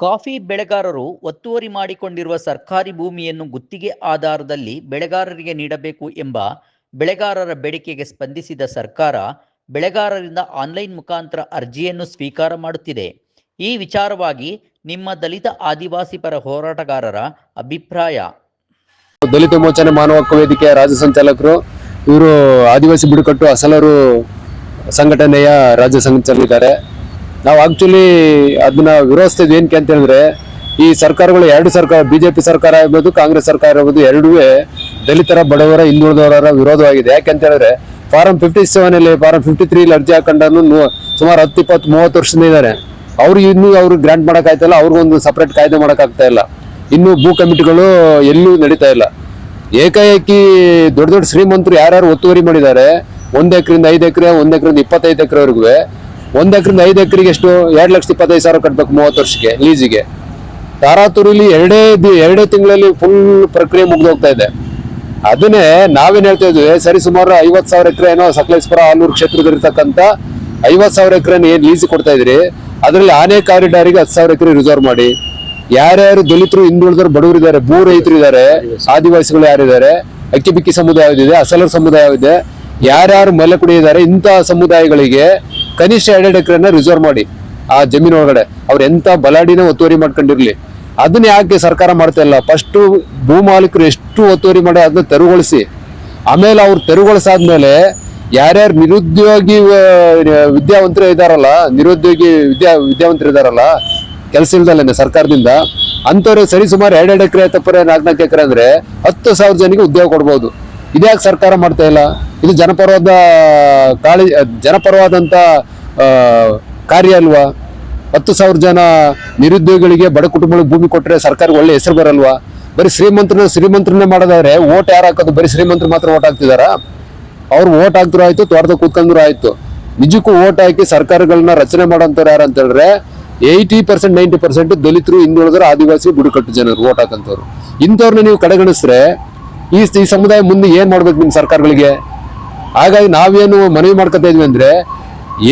Coffee ಬೆಳೆಗಾರರು ಒತ್ತುವರಿ ಮಾಡಿಕೊಂಡಿರುವ ಸರ್ಕಾರಿ ಭೂಮಿಯನ್ನು ಗುತ್ತಿಗೆ ಆಧಾರದಲ್ಲಿ ಬೆಳೆಗಾರರಿಗೆ ನೀಡಬೇಕು ಎಂಬ ಬೆಳೆಗಾರರ ಬೇಡಿಕೆಗೆ ಸ್ಪಂದಿಸಿದ ಸರ್ಕಾರ ಬೆಳೆಗಾರರಿಂದ ಆನ್ಲೈನ್ ಮುಖಾಂತರ ಅರ್ಜಿಯನ್ನು ಸ್ವೀಕಾರ ಮಾಡುತ್ತಿದೆ. ಈ ವಿಚಾರವಾಗಿ ನಿಮ್ಮ ದಲಿತ ಆದಿವಾಸಿ ಪರ ಹೋರಾಟಗಾರರ ಅಭಿಪ್ರಾಯ. ದಲಿತ ಮೋಚನೆ ಮಾನವ ಹಕ್ಕು ವೇದಿಕೆಯ ರಾಜ್ಯ ಸಂಚಾಲಕರು ಇವರು ಆದಿವಾಸಿ ಬುಡಕಟ್ಟು ಅಸಲರು ಸಂಘಟನೆಯ ರಾಜ್ಯ ಸಂಚಾಲಕರಿದ್ದಾರೆ. ನಾವು ಆಕ್ಚುಲಿ ಅದನ್ನ ವಿರೋಧಿಸ್ತಿದ್ವಿ ಏನಕ್ಕೆ ಅಂತ ಹೇಳಿದ್ರೆ, ಈ ಸರ್ಕಾರಗಳು ಎರಡು ಸರ್ಕಾರ, ಬಿಜೆಪಿ ಸರ್ಕಾರ ಆಗ್ಬೋದು, ಕಾಂಗ್ರೆಸ್ ಸರ್ಕಾರ ಆಗ್ಬೋದು, ಎರಡೂ ದಲಿತರ, ಬಡವರ, ಹಿಂದುಳಿದವರ ವಿರೋಧವಾಗಿದೆ. ಯಾಕೆಂತ ಹೇಳಿದ್ರೆ ಫಾರಂ 57 ಫಾರಂ 53 ಅರ್ಜಿ ಹಾಕೊಂಡನು ಸುಮಾರು 10, 20, 30 ವರ್ಷದಿಂದ ಇದ್ದಾರೆ. ಅವ್ರು ಗ್ರಾಂಟ್ ಮಾಡಕ್ ಆಯ್ತಲ್ಲ, ಅವ್ರಿಗೊಂದು ಸಪರೇಟ್ ಕಾಯ್ದೆ ಮಾಡಕ್ ಆಗ್ತಾ ಇಲ್ಲ. ಇನ್ನು ಭೂ ಕಮಿಟಿಗಳು ಎಲ್ಲೂ ನಡೀತಾ ಇಲ್ಲ. ಏಕಾಏಕಿ ದೊಡ್ಡ ದೊಡ್ಡ ಶ್ರೀಮಂತರು ಯಾರ್ಯಾರು ಒತ್ತುವರಿ ಮಾಡಿದ್ದಾರೆ, 1 ಎಕರೆಯಿಂದ 5 ಎಕರೆ, 1 ಎಕರೆಯಿಂದ 25 ಎಕರೆವರೆಗೂ, 1 ಎಕರೆಯಿಂದ 5 ಎಕರೆಗೆ ಎಷ್ಟು 2,25,000 ಕಟ್ಬೇಕು 30 ವರ್ಷಕ್ಕೆ ಲೀಸಿಗೆ. ತಾರಾತುರಿಲಿ ಎರಡೇ ತಿಂಗಳಲ್ಲಿ ಫುಲ್ ಪ್ರಕ್ರಿಯೆ ಮುಗ್ದು ಹೋಗ್ತಾ ಇದೆ. ಅದನ್ನೇ ನಾವೇನ್ ಹೇಳ್ತಾ ಇದ್ವಿ, ಸರಿ ಸುಮಾರು 50,000 ಎಕರೆ ಏನೋ ಸಕಲೇಶ್ಪುರ ಆಲೂರು ಕ್ಷೇತ್ರದಲ್ಲಿರ್ತಕ್ಕಂಥ 50,000 ಎಕರೆ ಏನ್ ಲೀಸ್ ಕೊಡ್ತಾ ಇದ್ರಿ, ಅದರಲ್ಲಿ ಆನೆ ಕಾರಿಡಾರಿಗೆ 10,000 ಎಕರೆ ರಿಸರ್ವ್ ಮಾಡಿ. ಯಾರ್ಯಾರು ದಲಿತರು, ಹಿಂದುಳಿದವರು, ಬಡವರು ಇದ್ದಾರೆ, ಭೂ ರೈತರು ಇದ್ದಾರೆ, ಆದಿವಾಸಿಗಳು ಯಾರಿದ್ದಾರೆ, ಅಕ್ಕಿ ಬಿಕ್ಕಿ ಸಮುದಾಯ ಇದೆ, ಅಸಲರ್ ಸಮುದಾಯ ಇದೆ, ಯಾರ್ಯಾರು ಮಲೆ ಕುಡಿಯಿದ್ದಾರೆ, ಇಂತಹ ಸಮುದಾಯಗಳಿಗೆ ಕನಿಷ್ಠ 2 ಎಕರೆನ ರಿಸರ್ವ್ ಮಾಡಿ ಆ ಜಮೀನು ಒಳಗಡೆ. ಅವ್ರು ಎಂತ ಬಲಾಡಿನ ಒತ್ತುವರಿ ಮಾಡ್ಕೊಂಡಿರ್ಲಿ, ಅದನ್ನ ಯಾಕೆ ಸರ್ಕಾರ ಮಾಡ್ತಾ ಇಲ್ಲ? ಫಸ್ಟ್ ಭೂ ಮಾಲೀಕರು ಎಷ್ಟು ಒತ್ತುವರಿ ಮಾಡಿ ಅದನ್ನ ತೆರವುಗೊಳಿಸಿ, ಆಮೇಲೆ ಅವ್ರು ತೆರವುಗೊಳಿಸಾದ್ಮೇಲೆ ಯಾರ್ಯಾರು ನಿರುದ್ಯೋಗಿ ವಿದ್ಯಾವಂತರು ಇದಾರಲ್ಲ, ನಿರುದ್ಯೋಗಿ ವಿದ್ಯಾವಂತರು ಇದಾರಲ್ಲ, ಕೆಲಸ ಇಲ್ದಲ್ಲೇನೆ ಸರ್ಕಾರದಿಂದ, ಅಂತವ್ರಿಗೆ ಸರಿ ಸುಮಾರು 2 ಎಕರೆ ತಪ್ಪರೆ 4 ಎಕರೆ ಅಂದ್ರೆ 10,000 ಜನಕ್ಕೆ ಉದ್ಯೋಗ ಕೊಡ್ಬೋದು. ಇದ್ಯಾಕೆ ಸರ್ಕಾರ ಮಾಡ್ತಾ ಇಲ್ಲ? ಇದು ಜನಪರವಾದಂತ ಕಾರ್ಯ ಅಲ್ವಾ? 10,000 ಜನ ನಿರುದ್ಯೋಗಿಗಳಿಗೆ, ಬಡ ಕುಟುಂಬಗಳಿಗೆ ಭೂಮಿ ಕೊಟ್ಟರೆ ಸರ್ಕಾರಕ್ಕೆ ಒಳ್ಳೆ ಹೆಸರು ಬರಲ್ವಾ? ಬರೀ ಶ್ರೀಮಂತರನ್ನೇ ಮಾಡೋದಾದ್ರೆ ಓಟ್ ಯಾರು ಹಾಕೋದು? ಬರೀ ಶ್ರೀಮಂತರು ಮಾತ್ರ ಓಟ್ ಹಾಕ್ತಿದಾರ? ಅವ್ರು ಓಟ್ ಹಾಕ್ದ್ರು ಆಯ್ತು, ತೋಟದ ಕೂತ್ಕೊಂಡ್ರು ಆಯ್ತು. ನಿಜಕ್ಕೂ ಓಟ್ ಹಾಕಿ ಸರ್ಕಾರಗಳನ್ನ ರಚನೆ ಮಾಡೋಂಥವ್ರು ಯಾರು ಅಂತ ಹೇಳಿದ್ರೆ 80%, 90% ದಲಿತರು, ಹಿಂದುಳಿದವರು, ಆದಿವಾಸಿ, ಬುಡಕಟ್ಟು ಜನರು ಓಟ್ ಹಾಕಂತವ್ರು. ಇಂಥವ್ರನ್ನ ನೀವು ಕಡೆಗಣಿಸಿದ್ರೆ ಈ ಸಮುದಾಯ ಮುಂದೆ ಏನ್ ಮಾಡ್ಬೇಕು ನಿಮ್ ಸರ್ಕಾರಗಳಿಗೆ? ಹಾಗಾಗಿ ನಾವೇನು ಮನವಿ ಮಾಡ್ಕೊತಾ ಇದ್ವಿ ಅಂದ್ರೆ,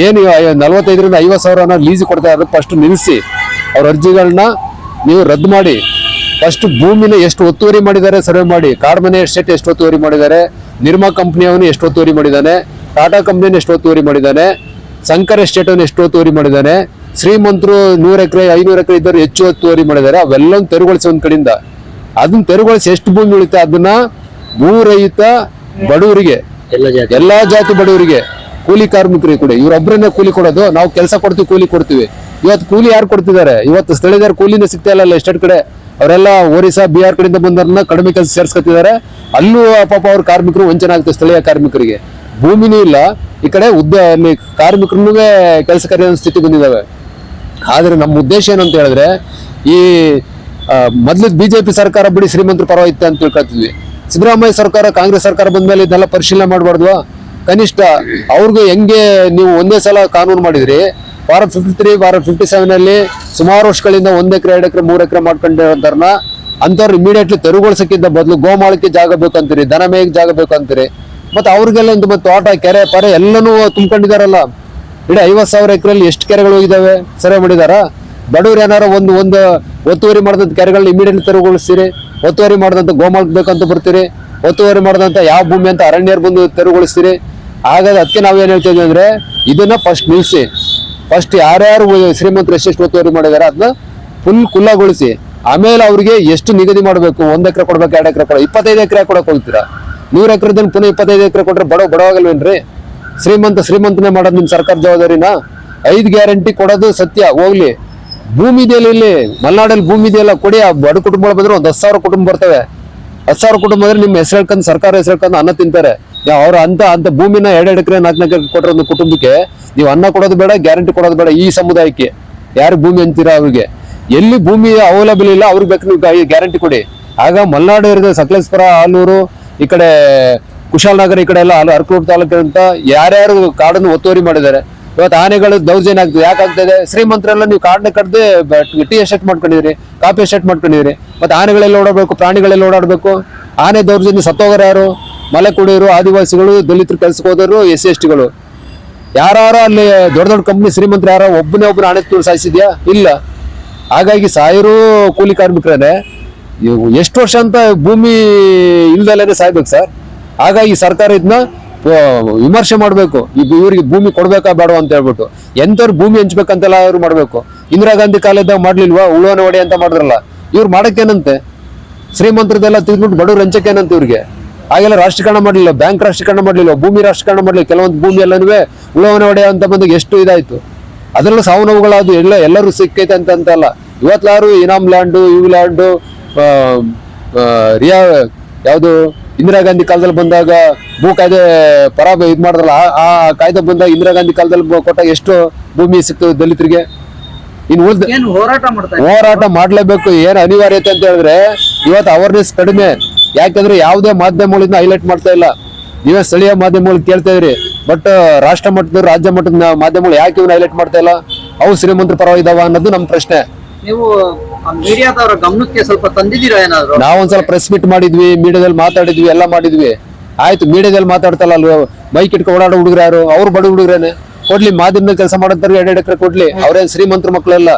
ಏನು 45,000 ರಿಂದ 50,000 ಲೀಸ್ ಕೊಡ್ತಾ ಇರೋದು ಫಸ್ಟ್ ನಿಲ್ಲಿಸಿ, ಅವ್ರ ಅರ್ಜಿಗಳನ್ನ ನೀವು ರದ್ದು ಮಾಡಿ. ಫಸ್ಟ್ ಭೂಮಿನ ಎಷ್ಟು ಒತ್ತುವರಿ ಮಾಡಿದ್ದಾರೆ ಸರ್ವೆ ಮಾಡಿ. ಕಾಡ್ಮನೆ ಎಸ್ಟೇಟ್ ಎಷ್ಟು ಒತ್ತುವರಿ ಮಾಡಿದ್ದಾರೆ, ನಿರ್ಮಾ ಕಂಪ್ನಿಯವನು ಎಷ್ಟು ಒತ್ತುವರಿ ಮಾಡಿದ್ದಾನೆ, ಟಾಟಾ ಕಂಪ್ನಿಯನ್ನು ಎಷ್ಟು ಒತ್ತುವರಿ ಮಾಡಿದ್ದಾನೆ, ಶಂಕರ್ ಎಸ್ಟೇಟ್ ಅವನು ಎಷ್ಟು ಒತ್ತುವರಿ ಮಾಡಿದ್ದಾನೆ, ಶ್ರೀಮಂತರು 100 ಎಕರೆ 500 ಎಕರೆ ಇದ್ದವರು ಹೆಚ್ಚು ಒತ್ತುವರಿ ಮಾಡಿದ್ದಾರೆ. ಅವೆಲ್ಲ ತೆರವುಗೊಳಿಸಿ ಒಂದ್ ಕಡೆಯಿಂದ. ಅದನ್ನ ತೆರವುಗೊಳಿಸಿ ಎಷ್ಟು ಭೂಮಿ ಉಳಿತಾ ಅದನ್ನ ಭೂ ರಹಿತ ಬಡವರಿಗೆ, ಎಲ್ಲಾ ಜಾತಿ ಬಡವರಿಗೆ, ಕೂಲಿ ಕಾರ್ಮಿಕರಿಗೆ ಕೂಡ, ಇವ್ರೊಬ್ಬರನ್ನೇ ಕೂಲಿ ಕೊಡೋದು. ನಾವು ಕೆಲಸ ಕೊಡ್ತೀವಿ, ಕೂಲಿ ಕೊಡ್ತೀವಿ. ಇವತ್ತು ಕೂಲಿ ಯಾರು ಕೊಡ್ತಿದ್ದಾರೆ? ಇವತ್ತು ಸ್ಥಳೀಯರ ಕೂಲಿನ ಸಿಗ್ತಾ ಇಲ್ಲ ಎಸ್ಟೇಟ್ ಕಡೆ. ಅವರೆಲ್ಲ ಒರಿಸ್ಸಾ, ಬಿಹಾರ್ ಕಡೆಯಿಂದ ಬಂದವ್ರನ್ನ ಕಡಿಮೆ ಕೆಲಸ ಸೇರ್ಸ್ಕೊತಿದ್ದಾರೆ. ಅಲ್ಲೂ ಪಾಪ ಅವ್ರ ಕಾರ್ಮಿಕರು ವಂಚನೆ ಆಗ್ತದೆ. ಸ್ಥಳೀಯ ಕಾರ್ಮಿಕರಿಗೆ ಭೂಮಿನೂ ಇಲ್ಲ, ಈ ಕಡೆ ಕಾರ್ಮಿಕರನ್ನೂ ಕೆಲಸ ಕರೆಯೋ ಸ್ಥಿತಿ ಬಂದಿದ್ದಾವೆ. ಆದ್ರೆ ನಮ್ಮ ಉದ್ದೇಶ ಏನಂತ ಹೇಳಿದ್ರೆ, ಈ ಮೊದ್ಲು ಬಿಜೆಪಿ ಸರ್ಕಾರ ಬಿಡಿ ಶ್ರೀಮಂತರ ಪರವಾಗಿತ್ತು ಅಂತ ತಿಳ್ಕೊತಿದ್ವಿ. ಸಿದ್ದರಾಮಯ್ಯ ಸರ್ಕಾರ, ಕಾಂಗ್ರೆಸ್ ಸರ್ಕಾರ ಬಂದ್ಮೇಲೆ ಇದನ್ನೆಲ್ಲ ಪರಿಶೀಲನೆ ಮಾಡಬಾರ್ದು? ಕನಿಷ್ಠ ಅವ್ರಿಗೆ ಹೆಂಗೆ ನೀವು ಒಂದೇ ಸಲ ಕಾನೂನು ಮಾಡಿದ್ರಿ, ಫಾರಂ 53 ಫಾರಂ 57 ಸುಮಾರು ವರ್ಷಗಳಿಂದ 1 ಎಕರೆ 2 ಎಕರೆ 3 ಎಕರೆ ಮಾಡ್ಕೊಂಡಿರೋದನ್ನ ಅಂತವ್ರು ಇಮಿಡಿಯೇಟ್ಲಿ ತೆರವುಗೊಳಿಸಕ್ಕಿಂತ ಬದಲು ಗೋಮಾಳಕ್ಕೆ ಜಾಗ ಬೇಕಂತೀರಿ, ದನ ಮೇಯಕ್ಕೆ ಜಾಗ ಬೇಕಂತೀರಿ. ಮತ್ತೆ ಅವ್ರಿಗೆಲ್ಲ ತೋಟ, ಕೆರೆ, ಪರೆ ಎಲ್ಲನೂ ತುಂಬ್ಕೊಂಡಿದಾರಲ್ಲ. ಇಡೀ 50,000 ಎಕರೆಯಲ್ಲಿ ಎಷ್ಟು ಕೆರೆಗಳು ಹೋಗಿದಾವೆ ಸರ್ವೆ ಮಾಡಿದಾರ? ಬಡವ್ರು ಏನಾರ ಒಂದು ಒತ್ತುವರಿ ಮಾಡಿದಂತ ಕೆರೆಗಳನ್ನ ಇಮಿಡಿಯೇಟ್ಲಿ ತೆರವುಗೊಳಿಸ್ತೀರಿ, ಒತ್ತುವರಿ ಮಾಡಿದಂತ ಗೋಮಾಳಕ್ಕೆ ಬೇಕಂತ ಬರ್ತೀರಿ, ಒತ್ತುವರಿ ಮಾಡಿದಂತ ಯಾವ ಭೂಮಿ ಅಂತ ಅರಣ್ಯರು ಬಂದು ತೆರವುಗೊಳಿಸ್ತೀರಿ. ಹಾಗಾದ್ರೆ ಅದಕ್ಕೆ ನಾವೇನ್ ಹೇಳ್ತೀವಿ ಅಂದ್ರೆ, ಇದನ್ನ ಫಸ್ಟ್ ನಿಲ್ಸಿ. ಫಸ್ಟ್ ಯಾರ್ಯಾರು ಶ್ರೀಮಂತರು ಎಷ್ಟೆಷ್ಟು ಒತ್ತುವರಿ ಮಾಡಿದಾರೆ ಅದನ್ನ ಫುಲ್ ಕುಲ್ಲಗೊಳಿಸಿ. ಆಮೇಲೆ ಅವ್ರಿಗೆ ಎಷ್ಟು ನಿಗದಿ ಮಾಡಬೇಕು, 1 ಎಕರೆ ಕೊಡ್ಬೇಕು, 2 ಎಕರೆ ಕೊಡ, 25 ಎಕರೆ ಕೊಡಕ್ ಹೋಗ್ತೀರಾ? 100 ಎಕರೆದನ್ನು ಪುನಃ 25 ಎಕರೆ ಕೊಟ್ರೆ ಬಡವಾಗಲ್ವೇನ್ರಿ? ಶ್ರೀಮಂತನೇ ಮಾಡೋದು ನಿಮ್ ಸರ್ಕಾರ ಜವಾಬ್ದಾರಿನ? 5 ಗ್ಯಾರಂಟಿ ಕೊಡೋದು ಸತ್ಯ, ಹೋಗ್ಲಿ. ಭೂಮಿ ಇದೆಯಲ್ಲ, ಇಲ್ಲಿ ಮಲೆನಾಡಲ್ಲಿ ಭೂಮಿ ಇದೆಯಲ್ಲ, ಕೊಡಿ. ಆ ಬಡ ಕುಟುಂಬಗಳು ಬಂದ್ರೆ ಒಂದು 10,000 ಕುಟುಂಬ ಬರ್ತವೆ. 10,000 ಕುಟುಂಬ ಅಂದ್ರೆ ನಿಮ್ಮ ಹೆಸರು ಹೇಳ್ಕೊಂಡು, ಸರ್ಕಾರ ಹೆಸರು ಹೇಳ್ಕೊಂಡು ಅನ್ನ ತಿಂತಾರೆ. ಅವ್ರ ಅಂತ ಭೂಮಿನ 2 ಎಕರೆ 4 ಎಕರೆ ಕೊಟ್ಟರೆ ಒಂದು ಕುಟುಂಬಕ್ಕೆ ನೀವು ಅನ್ನ ಕೊಡೋದು ಬೇಡ, ಗ್ಯಾರಂಟಿ ಕೊಡೋದು ಬೇಡ. ಈ ಸಮುದಾಯಕ್ಕೆ ಯಾರು ಭೂಮಿ ಅಂತೀರಾ? ಅವ್ರಿಗೆ ಎಲ್ಲಿ ಭೂಮಿ ಅವೈಲಬಲ್ ಇಲ್ಲ ಅವ್ರಿಗೆ ಬೇಕು ನೀವು ಗ್ಯಾರಂಟಿ ಕೊಡಿ. ಆಗ ಮಲೆನಾಡು ಇರೋದು ಸಕಲೇಶ್ಪುರ, ಆಲೂರು, ಈ ಕಡೆ ಕುಶಾಲನಗರ, ಈ ಕಡೆ ಎಲ್ಲ ಅರಕಲೂರು ತಾಲೂಕಿನಂತ ಯಾರ್ಯಾರು ಕಾಡನ್ನು ಒತ್ತುವರಿ ಮಾಡಿದ್ದಾರೆ. ಇವತ್ತು ಆನೆಗಳು ದೌರ್ಜನ್ಯ ಆಗ್ತದೆ. ಯಾಕಾಗ್ತದೆ? ಶ್ರೀಮಂತರೆಲ್ಲ ನೀವು ಕಾಡನ್ನ ಕಡ್ದು ಟೀ ಎಸ್ಟೇಟ್ ಮಾಡ್ಕೊಂಡಿದ್ರಿ, ಕಾಫಿ ಎಸ್ಟೇಟ್ ಮಾಡ್ಕೊಂಡಿದ್ರಿ. ಮತ್ತೆ ಆನೆಗಳೆಲ್ಲ ಓಡಾಡ್ಬೇಕು, ಪ್ರಾಣಿಗಳೆಲ್ಲ ಓಡಾಡ್ಬೇಕು. ಆನೆ ದೌರ್ಜನ್ಯ ಸತ್ತೋಗರ ಯಾರು? ಮಲೆ ಕುಡಿಯೋರು, ಆದಿವಾಸಿಗಳು, ದಲಿತರು, ಕೆಲ್ಸಕ್ಕೆ ಹೋದವರು, SC STಗಳು. ಯಾರು ಅಲ್ಲಿ ದೊಡ್ಡ ದೊಡ್ಡ ಕಂಪ್ನಿ ಶ್ರೀಮಂತರು ಯಾರೋ ಒಬ್ಬನೇ ಆಣೆ ತುಳು ಸಾಯಿಸಿದ್ಯಾ? ಇಲ್ಲ. ಹಾಗಾಗಿ ಸಾವಿರ ಕೂಲಿ ಕಾರ್ಮಿಕರೇ ಎಷ್ಟು ವರ್ಷ ಅಂತ ಭೂಮಿ ಇಲ್ದಲ್ಲೇ ಸಾಯ್ಬೇಕು ಸರ್. ಹಾಗಾಗಿ ಸರ್ಕಾರ ಇದನ್ನ ವಿಮರ್ಶೆ ಮಾಡಬೇಕು, ಇವ್ರಿಗೆ ಭೂಮಿ ಕೊಡ್ಬೇಕಾ ಬೇಡವಾ ಅಂತ ಹೇಳ್ಬಿಟ್ಟು. ಎಂತವ್ರು ಭೂಮಿ ಹಂಚ್ಬೇಕಂತೆಲ್ಲ ಅವ್ರು ಮಾಡ್ಬೇಕು. ಇಂದಿರಾ ಗಾಂಧಿ ಕಾಲದಾಗ ಮಾಡ್ಲಿಲ್ವಾ ಉಳುವನ ಒಡೆ ಅಂತ ಮಾಡಿದ್ರಲ್ಲ, ಇವ್ರು ಮಾಡಕ್ಕೇನಂತೆ? ಶ್ರೀಮಂತರದೆಲ್ಲ ತೆಗೆದ್ಬಿಟ್ಟು ಬಡವ್ರು ಹಂಚಕ್ಕೇನಂತ ಇವ್ರಿಗೆ? ಹಾಗೆಲ್ಲ ರಾಷ್ಟ್ರೀಕರಣ ಮಾಡಲಿಲ್ಲ, ಬ್ಯಾಂಕ್ ರಾಷ್ಟ್ರೀಕರಣ ಮಾಡಲಿಲ್ಲ, ಭೂಮಿ ರಾಷ್ಟ್ರೀಕರಣ ಮಾಡಲಿಲ್ಲ. ಕೆಲವೊಂದು ಭೂಮಿ ಎಲ್ಲನೂ ಉಳುವನ ಒಡೆ ಅಂತ ಬಂದಾಗ ಎಷ್ಟು ಇದಾಯ್ತು. ಅದರಲ್ಲೂ ಸಾವು ನೋವುಗಳಾದು ಎಲ್ಲರೂ ಸಿಕ್ಕೈತೆ ಅಂತಲ್ಲ. ಇವತ್ತಾರು ಇನಾಮ್ ಲ್ಯಾಂಡು, ಇವು ಲ್ಯಾಂಡು, ಯಾವುದು ಇಂದಿರಾ ಗಾಂಧಿ ಕಾಲದಲ್ಲಿ ಬಂದಾಗ ಭೂ ಕಾಯ್ದೆ ಇದ್ ಮಾಡಿದ್ರಲ್ಲ, ಆ ಕಾಯ್ದೆ ಬಂದಾಗ ಇಂದಿರಾ ಗಾಂಧಿ ಕಾಲದಲ್ಲಿ ಕೊಟ್ಟಾಗ ಎಷ್ಟು ಭೂಮಿ ಸಿಕ್ತು ದಲಿತರಿಗೆ. ಇನ್ನು ಹೋರಾಟ ಮಾಡ್ಲೇಬೇಕು. ಏನ್ ಅನಿವಾರ್ಯತೆ ಅಂತ ಹೇಳಿದ್ರೆ ಇವತ್ತು ಅವೇರ್ನೆಸ್ ಕಡಿಮೆ. ಯಾಕಂದ್ರೆ ಯಾವುದೇ ಮಾಧ್ಯಮಗಳಿಂದ ಹೈಲೈಟ್ ಮಾಡ್ತಾ ಇಲ್ಲ. ನೀವೇ ಸ್ಥಳೀಯ ಮಾಧ್ಯಮಗಳು ಕೇಳ್ತಾ ಇದ್ರಿ, ಬಟ್ ರಾಷ್ಟ್ರ ಮಟ್ಟದ ರಾಜ್ಯ ಮಟ್ಟದ ಮಾಧ್ಯಮಗಳು ಯಾಕೆ ಇವನ್ನ ಹೈಲೈಟ್ ಮಾಡ್ತಾ ಇಲ್ಲ? ಅವು ಶ್ರೀಮಂತರ ಪರವಾಗಿದಾವ ಅನ್ನೋದು ನಮ್ ಪ್ರಶ್ನೆ. ನೀವು ಮೀಡಿಯಾದವರ ಗಮನಕ್ಕೆ ಸ್ವಲ್ಪ ತಂದಿದ್ದೀರಾ ಏನಾದ್ರು? ನಾವೊಂದ್ಸಲ ಪ್ರೆಸ್ ಮೀಟ್ ಮಾಡಿದ್ವಿ, ಮೀಡಿಯಾದಲ್ಲಿ ಮಾತಾಡಿದ್ವಿ, ಎಲ್ಲ ಮಾಡಿದ್ವಿ. ಆಯ್ತು, ಮೀಡಿಯಾದಲ್ಲಿ ಮಾತಾಡ್ತಲ್ಲ ಅಲ್ವ, ಮೈಕ್ ಇಟ್ಕೊಂಡು ಓಡಾಡೋ ಹುಡುಗರು ಯಾರು? ಅವ್ರು ಬಡ ಹುಡುಗ್ರೇನೆ. ಕೊಡ್ಲಿ, ಮಾಧ್ಯಮದಲ್ಲಿ ಕೆಲಸ ಮಾಡೋದ್ರಿಗೆ 2 ಎಕರೆ ಕೊಡ್ಲಿ. ಅವ್ರೇನ್ ಶ್ರೀಮಂತರ ಮಕ್ಕಳೆಲ್ಲ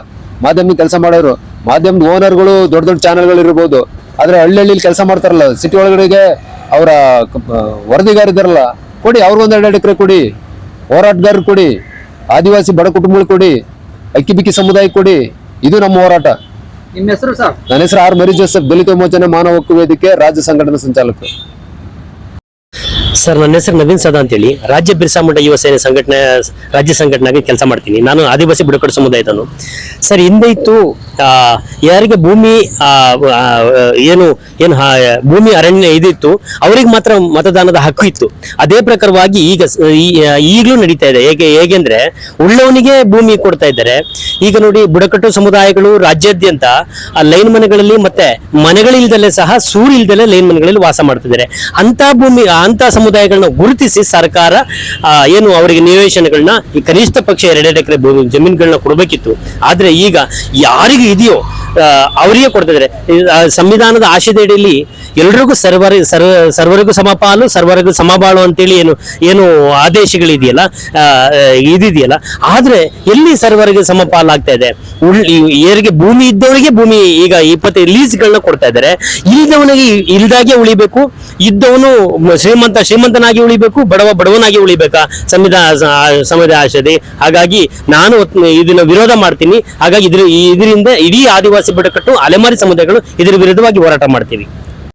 ಮಾಧ್ಯಮದ ಕೆಲಸ ಮಾಡೋರು. ಮಾಧ್ಯಮದ ಓನರ್ಗಳು ದೊಡ್ಡ ದೊಡ್ಡ ಚಾನೆಲ್ಗಳು ಇರ್ಬೋದು, ಆದ್ರೆ ಹಳ್ಳಿ ಕೆಲಸ ಮಾಡ್ತಾರಲ್ಲ, ಸಿಟಿ ಒಳಗಡೆಗೆ ಅವರ ವರದಿಗಾರಿದಾರಲ್ಲ, ಕೊಡಿ, ಅವ್ರಿಗೊಂದು 2 ಎಕರೆ ಕೊಡಿ. ಹೋರಾಟಗಾರರು ಕೊಡಿ, ಆದಿವಾಸಿ ಬಡ ಕುಟುಂಬಗಳು ಕೊಡಿ, ಅಕ್ಕಿ ಬಿಕ್ಕಿ ಸಮುದಾಯ ಕೊಡಿ. ಇದು ನಮ್ಮ ಹೋರಾಟ. ನಿಮ್ಮ ಹೆಸರು ಸರ್? ನನ್ನ ಹೆಸರು ಆರ್ ಮರಿ ಜೋಸೆಫ್, ದಲಿತ ವಿಮೋಚನೆ ಮಾನವ ಹಕ್ಕು ವೇದಿಕೆ ರಾಜ್ಯ ಸಂಘಟನಾ ಸಂಚಾಲಕ. ಸರ್, ನನ್ನ ಹೆಸರು ನವೀನ್ ಸದಾ ಅಂತೇಳಿ, ರಾಜ್ಯ ಬಿರ್ಸಾ ಮುಂಡಾ ಯುವ ಸೇನೆ ಸಂಘಟನೆ ರಾಜ್ಯ ಸಂಘಟನೆಗೆ ಕೆಲಸ ಮಾಡ್ತೀನಿ. ನಾನು ಆದಿವಾಸಿ ಬುಡಕಟ್ಟು ಸಮುದಾಯದನು. ಸರ್, ಹಿಂದೆ ಇತ್ತು ಯಾರಿಗೆ ಭೂಮಿ ಭೂಮಿ ಅರಣ್ಯ ಇದಿತ್ತು ಅವರಿಗೆ ಮಾತ್ರ ಮತದಾನದ ಹಕ್ಕು ಇತ್ತು. ಅದೇ ಪ್ರಕಾರವಾಗಿ ಈಗಲೂ ನಡೀತಾ ಇದೆ. ಹೇಗೆಂದ್ರೆ ಉಳ್ಳವನಿಗೆ ಭೂಮಿ ಕೊಡ್ತಾ ಇದ್ದಾರೆ. ಈಗ ನೋಡಿ, ಬುಡಕಟ್ಟು ಸಮುದಾಯಗಳು ರಾಜ್ಯಾದ್ಯಂತ ಲೈನ್ ಮನೆಗಳಲ್ಲಿ ಮತ್ತೆ ಮನೆಗಳಿಲ್ದಲ್ಲೇ ಸಹ ಸೂರು ಇಲ್ದಲ್ಲೇ ಲೈನ್ ಮನೆಗಳಲ್ಲಿ ವಾಸ ಮಾಡ್ತಿದ್ದಾರೆ. ಅಂತ ಸಮುದಾಯಗಳನ್ನ ಗುರುತಿಸಿ ಸರ್ಕಾರ ಅವರಿಗೆ ನಿವೇಶನಗಳನ್ನ ಈ ಕನಿಷ್ಠ ಪಕ್ಷ 2 ಎಕರೆ ಜಮೀನುಗಳನ್ನ ಕೊಡಬೇಕಿತ್ತು. ಆದ್ರೆ ಈಗ ಯಾರಿಗೆ ಇದೆಯೋ ಅವರಿಗೆ ಕೊಡ್ತಿದ್ದಾರೆ. ಸಂವಿಧಾನದ ಆಶಯದಡಿಯಲ್ಲಿ ಎಲ್ರಿಗೂ ಸರ್ವರಿಗೂ ಸಮಪಾಲು, ಸರ್ವರಿಗೂ ಸಮಬಾಳು ಅಂತೇಳಿ ಏನು ಆದೇಶಗಳಿದೆಯಲ್ಲ, ಇದಿದೆಯಲ್ಲ. ಆದ್ರೆ ಎಲ್ಲಿ ಸರ್ವರಿಗೆ ಸಮಪಾಲು ಆಗ್ತಾ ಇದೆ? ಯಾರಿಗೆ ಭೂಮಿ ಇದ್ದವರಿಗೆ ಭೂಮಿ ಈಗ 20 ಲೀಸ್ಗಳನ್ನ ಕೊಡ್ತಾ ಇದ್ದಾರೆ. ಇಲ್ದವನಿಗೆ ಇಲ್ದಾಗೆ ಉಳಿಬೇಕು, ಇದ್ದವನು ಶ್ರೀಮಂತನಾಗಿ ಉಳಿಬೇಕು, ಬಡವನಾಗಿ ಉಳಿಬೇಕಾ ಸಂವಿಧಾನ ಆಶಯದೆ. ಹಾಗಾಗಿ ನಾನು ಇದನ್ನ ವಿರೋಧ ಮಾಡ್ತೀನಿ. ಹಾಗಾಗಿ ಇದರಿಂದ ಇಡೀ ಆದಿವಾಸಿ ಬುಡಕಟ್ಟು ಅಲೆಮಾರಿ ಸಮುದಾಯಗಳು ಇದರ ವಿರುದ್ಧವಾಗಿ ಹೋರಾಟ ಮಾಡ್ತೀವಿ.